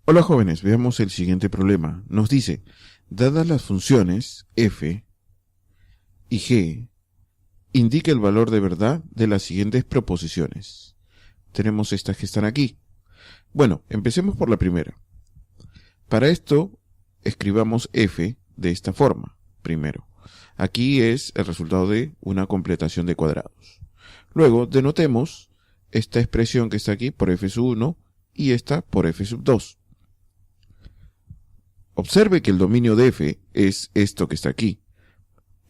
Hola jóvenes, veamos el siguiente problema. Nos dice, dadas las funciones f y g, indica el valor de verdad de las siguientes proposiciones. Tenemos estas que están aquí. Bueno, empecemos por la primera. Para esto, escribamos f de esta forma, primero. Aquí es el resultado de una completación de cuadrados. Luego, denotemos esta expresión que está aquí por f sub 1 y esta por f sub 2. Observe que el dominio de f es esto que está aquí,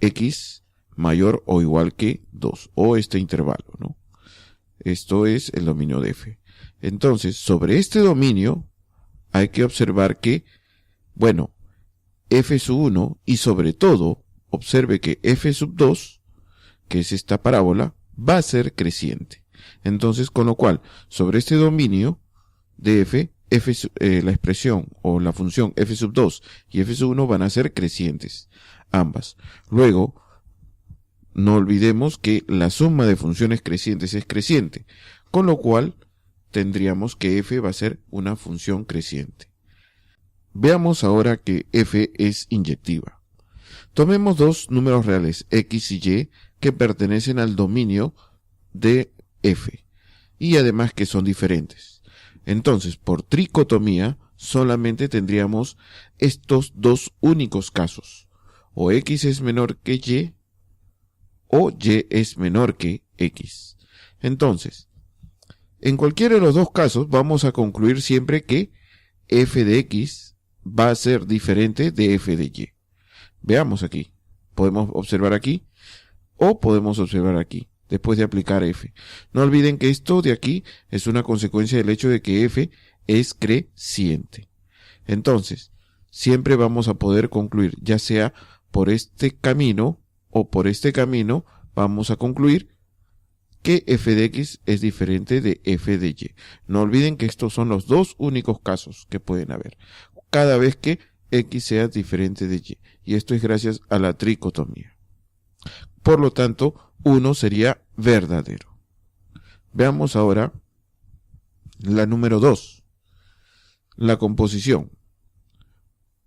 x mayor o igual que 2, o este intervalo, ¿no? Esto es el dominio de f. Entonces, sobre este dominio hay que observar que, bueno, f sub 1 y sobre todo, observe que f sub 2, que es esta parábola, va a ser creciente. Entonces, con lo cual, sobre este dominio de f, la expresión o la función f sub 2 y f sub 1 van a ser crecientes, ambas. Luego, no olvidemos que la suma de funciones crecientes es creciente, con lo cual tendríamos que f va a ser una función creciente. Veamos ahora que f es inyectiva. Tomemos dos números reales, x y y, que pertenecen al dominio de f, y además que son diferentes. Entonces, por tricotomía, solamente tendríamos estos dos únicos casos. O x es menor que y, o y es menor que x. Entonces, en cualquiera de los dos casos, vamos a concluir siempre que f de x va a ser diferente de f de y. Veamos aquí. Podemos observar aquí, o podemos observar aquí, después de aplicar f. No olviden que esto de aquí es una consecuencia del hecho de que f es creciente. Entonces, siempre vamos a poder concluir, ya sea por este camino o por este camino, vamos a concluir que f de x es diferente de f de y. No olviden que estos son los dos únicos casos que pueden haber, cada vez que x sea diferente de y. Y esto es gracias a la tricotomía. Por lo tanto, 1 sería verdadero. Veamos ahora la número 2. La composición.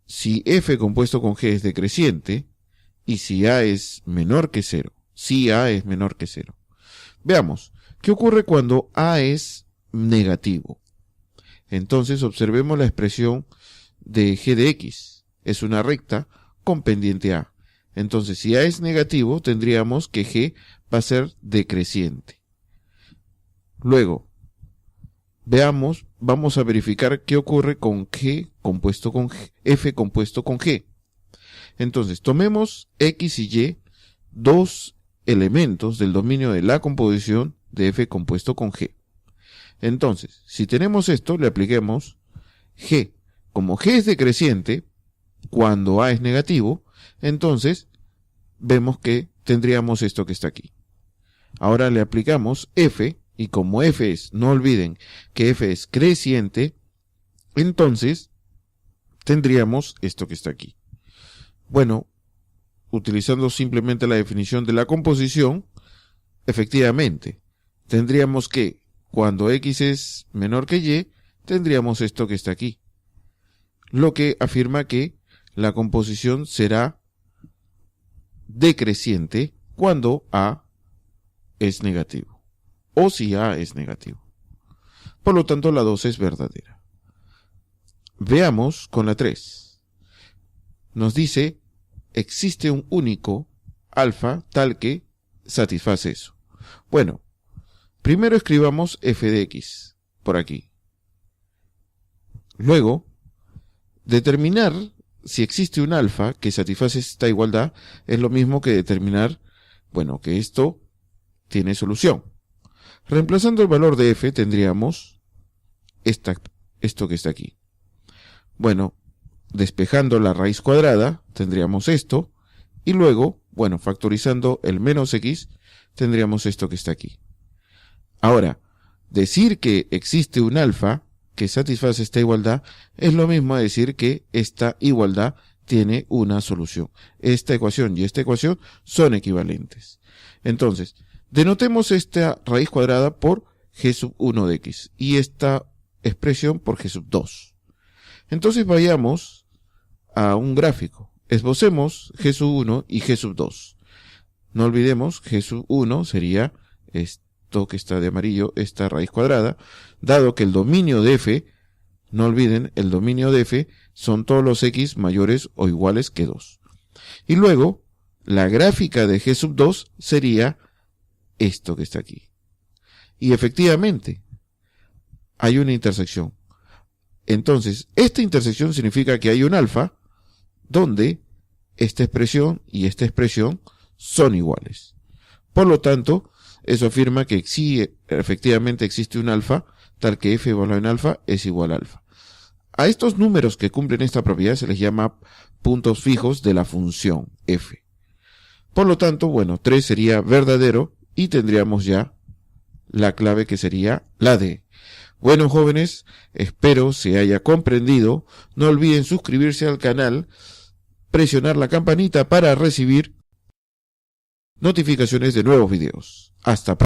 Si f compuesto con g es decreciente y si a es menor que 0. Si a es menor que 0. Veamos, ¿qué ocurre cuando a es negativo? Entonces observemos la expresión de g de x. Es una recta con pendiente a. Entonces, si a es negativo, tendríamos que g va a ser decreciente. Luego, veamos, vamos a verificar qué ocurre con g compuesto con g, f compuesto con g. Entonces, tomemos x y y, dos elementos del dominio de la composición de f compuesto con g. Entonces, si tenemos esto, le apliquemos g. Como g es decreciente, cuando a es negativo, entonces vemos que tendríamos esto que está aquí. Ahora le aplicamos f, y como f es, no olviden que f es creciente, entonces tendríamos esto que está aquí. Bueno, utilizando simplemente la definición de la composición, efectivamente, tendríamos que, cuando x es menor que y, tendríamos esto que está aquí. Lo que afirma que la composición será decreciente cuando a es negativo, o si a es negativo. Por lo tanto, la 2 es verdadera. Veamos con la 3. Nos dice, existe un único alfa tal que satisface eso. Bueno, primero escribamos f de x, por aquí. Luego, determinar si existe un alfa que satisface esta igualdad es lo mismo que determinar, bueno, que esto tiene solución. Reemplazando el valor de f tendríamos esto que está aquí. Bueno, despejando la raíz cuadrada tendríamos esto y luego, bueno, factorizando el menos x tendríamos esto que está aquí. Ahora, decir que existe un alfa que satisface esta igualdad es lo mismo a decir que esta igualdad tiene una solución. Esta ecuación y esta ecuación son equivalentes. Entonces, denotemos esta raíz cuadrada por g sub 1 de x y esta expresión por g sub 2. Entonces vayamos a un gráfico. Esbocemos G sub 1 y G sub 2. No olvidemos, G sub 1 sería esto que está de amarillo, esta raíz cuadrada, dado que el dominio de f, no olviden, el dominio de f son todos los x mayores o iguales que 2. Y luego, la gráfica de G sub 2 sería esto que está aquí. Y efectivamente, hay una intersección. Entonces, esta intersección significa que hay un alfa donde esta expresión y esta expresión son iguales. Por lo tanto, eso afirma que sí, efectivamente existe un alfa, tal que f evaluado en alfa es igual a alfa. A estos números que cumplen esta propiedad se les llama puntos fijos de la función f. Por lo tanto, bueno, 3 sería verdadero y tendríamos ya la clave que sería la D. Bueno, jóvenes, espero se haya comprendido. No olviden suscribirse al canal, presionar la campanita para recibir notificaciones de nuevos videos. Hasta pronto.